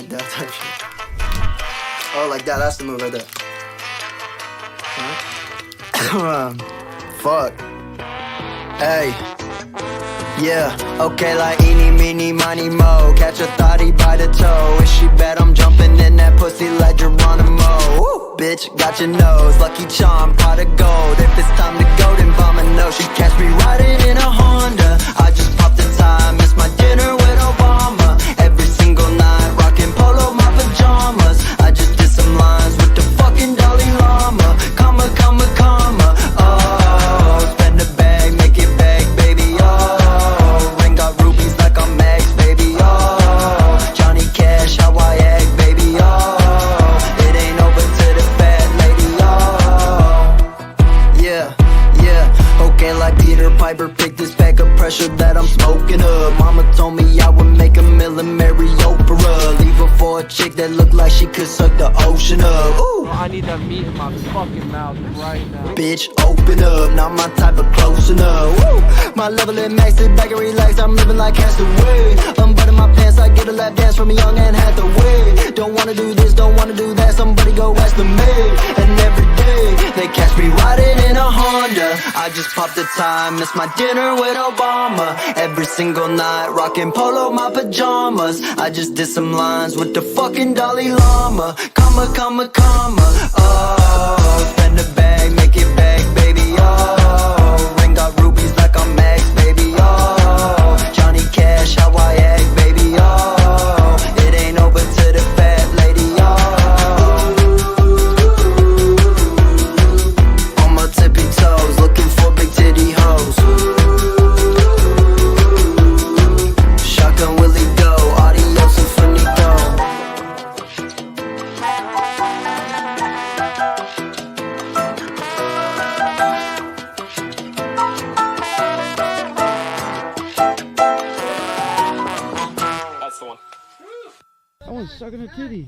like that type shit. Oh, like that. That's the move right there. Fuck. Hey. Yeah, okay, like eeny, meeny, miny, mo. Catch a thotty by the toe. Is she bad? I'm jumping in that pussy like Geronimo. Woo! Bitch, got your nose. Lucky charm, pot of gold. If it's time to go, then Mama knows. She catch me riding in a Honda. I just popped the tie, miss my dinner with Obama. Every single night, rocking polo, my pajamas. I just did some lines with the fucking Dalai Lama. Comma, comma, comma. Oh, spend a bag, make it bag, baby. Oh. Piper picked this pack of pressure that I'm smoking up. Mama told me I would make a million, marry Oprah. Leave her for a chick that looked like she could suck the ocean up. Ooh. I need that meat in my fucking mouth right now. Bitch, open up, not my type of close enough. Woo. My level is maxed, sit back and relax. I'm living like Castaway. Unbutton my pants, I get a lap dance from a young Anne Hathaway. Don't wanna do this, don't wanna do that. Somebody go ask the maid. And every day they catch me riding in a Honda. I just popped the time, miss my dinner with Obama. Every single night, rocking polo, my pajamas. I just did some lines with the fucking Dalai Lama. Comma, comma, comma. Oh, spend a bag, make it bag, baby. Oh, ring got rubies like I'm Max, baby. Oh, Johnny Cash, how I act, baby. Oh, it ain't over to the fat lady. Oh, on my tippy toes, looking for big titty hoes. Shotgun Willie go, adios infinito. That's the one. I was sucking a titty.